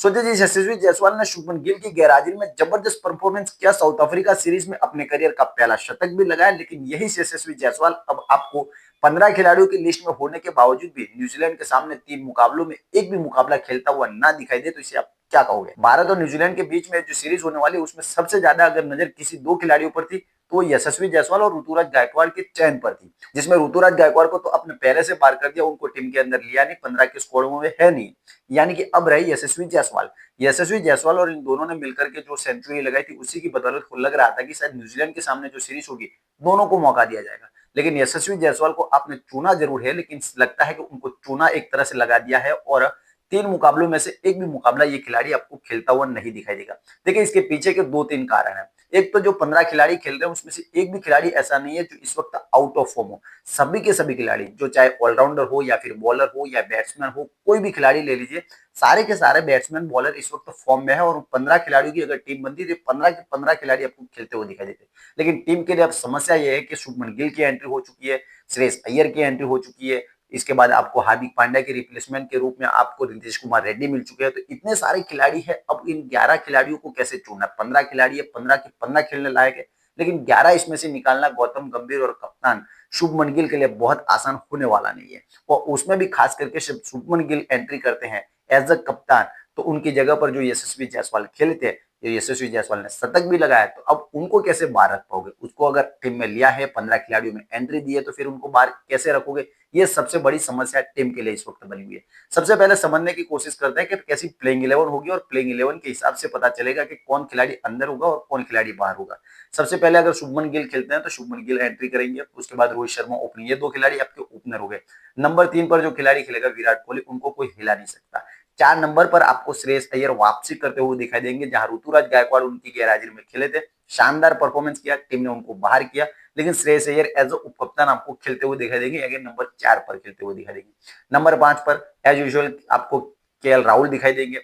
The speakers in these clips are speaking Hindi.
सोचिए जिस यशस्वी जायसवाल ने शुभमन गिल की गैरहाजिरी में जबरदस्त परफॉर्मेंस किया, साउथ अफ्रीका सीरीज में अपने करियर का पहला शतक भी लगाया, लेकिन यही यशस्वी जायसवाल अब आपको 15 खिलाड़ियों की लिस्ट में होने के बावजूद भी न्यूजीलैंड के सामने 3 मुकाबलों में एक भी मुकाबला खेलता हुआ ना दिखाई दे, तो इसे आप क्या कहोगे? भारत और न्यूजीलैंड के बीच में जो सीरीज होने वाली है उसमें सबसे ज्यादा अगर नजर किसी दो खिलाड़ियों पर थी तो वो यशस्वी जायसवाल और ऋतुराज गायकवाड़ के चयन पर थी, जिसमें ऋतुराज गायकवाड़ को तो अपने पहले से पार कर दिया, उनको टीम के अंदर लिया नहीं, 15 के स्क्वाड में है नहीं, यानी कि अब रही यशस्वी जायसवाल। यशस्वी जायसवाल और इन दोनों ने मिलकर के जो सेंचुरी लगाई थी उसी की बदौलत को लग रहा था कि शायद न्यूजीलैंड के सामने जो सीरीज होगी दोनों को मौका दिया जाएगा, लेकिन यशस्वी जायसवाल को आपने चुना जरूर है, लेकिन लगता है कि उनको चुना एक तरह से लगा दिया है और 3 मुकाबलों में से एक भी मुकाबला ये खिलाड़ी आपको खेलता हुआ नहीं दिखाई देगा। देखिए इसके पीछे के 2-3 कारण हैं। एक तो जो 15 खिलाड़ी खेल रहे हैं उसमें से एक भी खिलाड़ी ऐसा नहीं है जो इस वक्त आउट ऑफ फॉर्म हो। सभी के सभी खिलाड़ी, जो चाहे ऑलराउंडर हो या फिर बॉलर हो या बैट्समैन हो, कोई भी खिलाड़ी ले लीजिए, सारे के सारे बैट्समैन बॉलर इस वक्त फॉर्म में है और 15 खिलाड़ियों की अगर टीम बनती तो 15 के 15 खिलाड़ी आपको खेलते हुए दिखाई देते। लेकिन टीम के लिए अब समस्या यह है कि शुभमन गिल की एंट्री हो चुकी है, श्रेयस अय्यर की एंट्री हो चुकी है, इसके बाद आपको हार्दिक पांड्या के रिप्लेसमेंट के रूप में आपको नीतीश कुमार रेड्डी मिल चुके हैं, तो इतने सारे खिलाड़ी है, अब इन 11 खिलाड़ियों को कैसे चुनना? 15 खिलाड़ी है, 15 के 15 खेलने लायक है, लेकिन 11 इसमें से निकालना गौतम गंभीर और कप्तान शुभमन गिल के लिए बहुत आसान होने वाला नहीं है। और उसमें भी खास करके शुभमन गिल एंट्री करते हैं एज अ कप्तान, तो उनकी जगह पर जो यशस्वी जायसवाल खेले थे, यशस्वी जायसवाल ने शतक भी लगाया, तो अब उनको कैसे बाहर रख पाओगे? उसको अगर टीम में लिया है, 15 खिलाड़ियों में एंट्री दी है, तो फिर उनको बाहर कैसे रखोगे? ये सबसे बड़ी समस्या टीम के लिए इस वक्त बनी हुई है। सबसे पहले समझने की कोशिश करते हैं कि कैसी प्लेइंग 11 होगी और प्लेइंग 11 के हिसाब से पता चलेगा कि कौन खिलाड़ी अंदर होगा और कौन खिलाड़ी बाहर होगा। सबसे पहले अगर शुभमन गिल खेलते हैं तो शुभमन गिल एंट्री करेंगे, उसके बाद रोहित शर्मा ओपनिंग, ये 2 खिलाड़ी आपके ओपनर हो गए। नंबर 3 पर जो खिलाड़ी खेलेगा विराट कोहली, उनको कोई हिला नहीं सकता। 4 नंबर पर आपको श्रेयस अय्यर वापसी करते हुए दिखाई देंगे, जहां ऋतुराज गायकवाड़ उनकी गैरहाजिरी में खेले थे, शानदार परफॉर्मेंस किया, टीम ने उनको बाहर किया, लेकिन श्रेयस अय्यर एज अ उप कप्तान आपको खेलते हुए दिखाई देंगे, अगेन नंबर 4 पर खेलते हुए दिखाई देंगे। नंबर 5 पर एज यूजुअल आपको केएल राहुल दिखाई देंगे।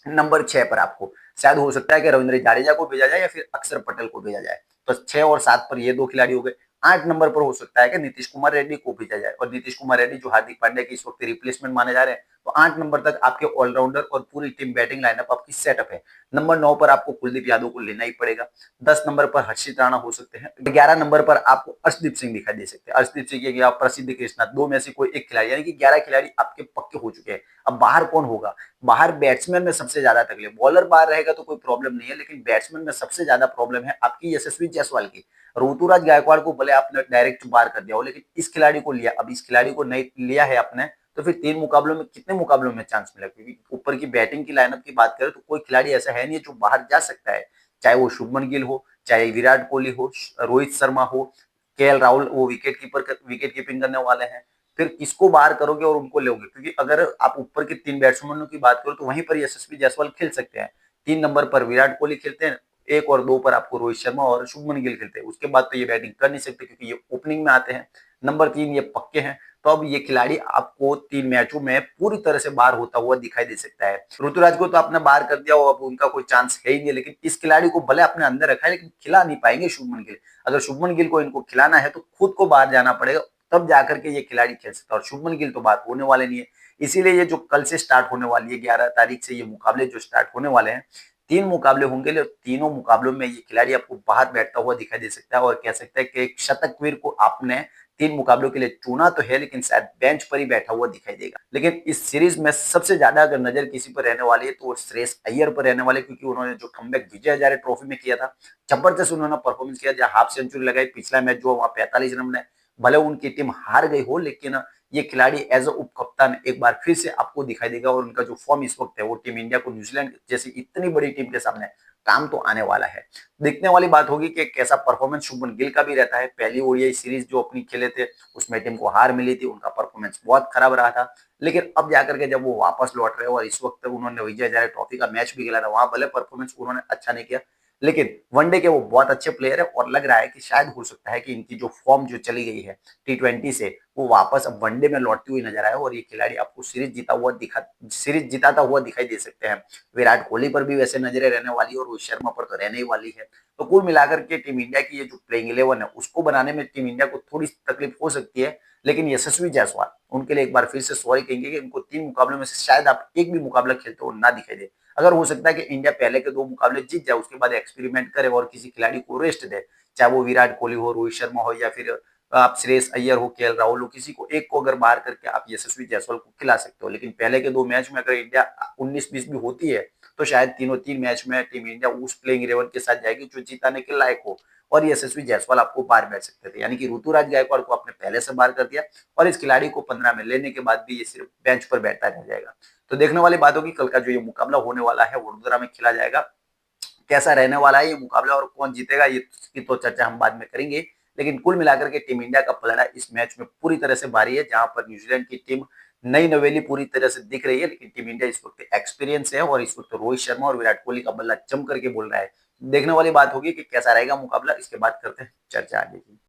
नंबर 6 पर आपको शायद हो सकता है कि रविंद्र जाडेजा को भेजा जाए या फिर अक्षर पटेल को भेजा जाए, तो 6 और 7 पर ये 2 खिलाड़ी हो गए। 8 नंबर पर हो सकता है कि नीतीश कुमार रेड्डी को भेजा जाए, और नीतीश कुमार रेड्डी जो हार्दिक पांड्या की इस वक्त रिप्लेसमेंट माने जा रहे हैं, तो 8 नंबर तक आपके ऑलराउंडर और पूरी टीम बैटिंग लाइनअप आपकी सेटअप है। नंबर 9 पर आपको कुलदीप यादव को लेना ही पड़ेगा। 10 नंबर पर हर्षित राणा हो सकते हैं। 11 नंबर पर आपको अर्शदीप सिंह दिखाई दे सकते हैं। अर्शदीप सिंह के आप प्रसिद्ध कृष्णा, 2 में से कोई एक खिलाड़ी, यानी कि 11 खिलाड़ी आपके पक्के हो चुके हैं। अब बाहर कौन होगा? बाहर बैट्समैन में सबसे ज्यादा तकलीफ, बॉलर बाहर रहेगा तो कोई प्रॉब्लम नहीं है, लेकिन बैट्समैन में सबसे ज्यादा प्रॉब्लम है आपकी यशस्वी जायसवाल की। ऋतुराज गायकवाड़ को भले आपने डायरेक्ट बाहर कर दिया हो, लेकिन इस खिलाड़ी को लिया, अब इस खिलाड़ी को नहीं लिया है आपने, तो फिर 3 मुकाबलों में कितने मुकाबलों में चांस मिला? क्योंकि ऊपर की बैटिंग की लाइनअप की बात करें तो कोई खिलाड़ी ऐसा है नहीं जो बाहर जा सकता है, चाहे वो शुभमन गिल हो, चाहे विराट कोहली हो, रोहित शर्मा हो, केएल राहुल, वो विकेट कीपिंग करने वाले हैं, फिर किसको बाहर करोगे और उनको लोगे? क्योंकि अगर आप ऊपर के 3 बैट्समैनों की बात करो तो वहीं पर यशस्वी जायसवाल खेल सकते हैं। 3 नंबर पर विराट कोहली खेलते हैं, 1 और 2 पर आपको रोहित शर्मा और शुभमन गिल खेलते हैं। उसके बाद तो ये बैटिंग कर नहीं सकते क्योंकि ये ओपनिंग में आते हैं। नंबर 3 ये पक्के हैं, तो अब ये खिलाड़ी आपको 3 मैचों में पूरी तरह से बाहर होता हुआ दिखाई दे सकता है। ऋतुराज को तो आपने बाहर कर दिया हो, अब उनका कोई चांस है ही नहीं, लेकिन इस खिलाड़ी को भले आपने अंदर रखा है लेकिन खिला नहीं पाएंगे शुभमन गिल। अगर शुभमन गिल को इनको खिलाना है तो खुद को बाहर जाना पड़ेगा, तब जाकर के ये खिलाड़ी खेल सकता है, और शुभमन गिल तो बात होने वाले नहीं है। इसीलिए ये जो कल से स्टार्ट होने वाली है, 11 तारीख से ये मुकाबले जो स्टार्ट होने वाले हैं, 3 मुकाबले होंगे, तीनों मुकाबलों में ये खिलाड़ी आपको बाहर बैठता हुआ दिखाई दे सकता है, और कह सकते हैं कि एक शतकवीर को आपने 3 मुकाबलों के लिए चुना तो है, लेकिन शायद बेंच पर ही बैठा हुआ दिखाई देगा। लेकिन इस सीरीज में सबसे ज्यादा अगर नजर किसी पर रहने वाली है तो वो श्रेयस अय्यर पर रहने वाले, क्योंकि उन्होंने जो कमबैक विजय हजारे ट्रॉफी में किया था, जबरदस्त उन्होंने परफॉर्मेंस किया, जहां हाफ सेंचुरी लगाई, पिछला मैच जो वहां 45 रन में, भले उनकी टीम हार गई हो, लेकिन ये खिलाड़ी एज अ उप कप्तान एक बार फिर से आपको दिखाई देगा, और उनका जो फॉर्म इस वक्त है वो टीम इंडिया को न्यूजीलैंड जैसी इतनी बड़ी टीम के सामने काम तो आने वाला है। देखने वाली बात होगी कि कैसा परफॉर्मेंस शुभमन गिल का भी रहता है। पहली ओडीआई सीरीज जो अपनी खेले थे उसमें टीम को हार मिली थी, उनका परफॉर्मेंस बहुत खराब रहा था, लेकिन अब जाकर के जब वो वापस लौट रहे हो और इस वक्त उन्होंने विजय हजारे ट्रॉफी का मैच भी खेला था, वहां भले परफॉर्मेंस उन्होंने अच्छा नहीं किया, लेकिन वनडे के वो बहुत अच्छे प्लेयर है, और लग रहा है कि शायद हो सकता है कि इनकी जो फॉर्म जो चली गई है T20 से, वो वापस अब वनडे में लौटती हुई नजर आए, और ये खिलाड़ी आपको सीरीज जिताता हुआ दिखाई दे सकते हैं। विराट कोहली पर भी वैसे नजरें रहने वाली है और रोहित शर्मा पर तो रहने ही वाली है। तो कुल मिलाकर के टीम इंडिया की ये जो प्लेइंग 11 है उसको बनाने में टीम इंडिया को थोड़ी तकलीफ हो सकती है, लेकिन यशस्वी जायसवाल उनके लिए एक बार फिर से सॉरी कहेंगे कि उनको 3 मुकाबलों में से शायद आप एक भी मुकाबला खेलते हुए ना दिखाई दे। अगर हो सकता है कि इंडिया पहले के 2 मुकाबले जीत जाए, उसके बाद एक्सपेरिमेंट करे और किसी खिलाड़ी को रेस्ट दे, चाहे वो विराट कोहली हो, रोहित शर्मा हो या फिर आप श्रेयस अय्यर हो, केएल राहुल हो, किसी को एक को अगर बाहर करके आप यशस्वी जायसवाल को खिला सकते हो। लेकिन पहले के 2 मैच में अगर इंडिया 19-20 भी होती है, तो शायद तीनों 3 मैच में टीम इंडिया उस प्लेइंग 11 के साथ जाएगी जो जिताने के लायक हो और यशस्वी जायसवाल आपको बाहर बैठ सकते थे। यानी कि ऋतुराज गायकवाड़ को आपने पहले से बाहर कर दिया और इस खिलाड़ी को 15 में लेने के बाद भी ये सिर्फ बेंच पर बैठा रह जाएगा। तो देखने वाली बात होगी कल का जो ये मुकाबला होने वाला है वडोदरा में खेला जाएगा, कैसा रहने वाला है ये मुकाबला और कौन जीतेगा ये की तो चर्चा हम बाद में करेंगे। लेकिन कुल मिलाकर के टीम इंडिया का पलड़ा इस मैच में पूरी तरह से भारी है, जहां पर न्यूजीलैंड की टीम नई नवेली पूरी तरह से दिख रही है, लेकिन टीम इंडिया इस वक्त एक्सपीरियंस है और इस वक्त रोहित शर्मा और विराट कोहली का बल्ला जम करके बोल रहा है। देखने वाली बात होगी कि कैसा रहेगा मुकाबला, इसके बाद करते हैं चर्चा आगे की।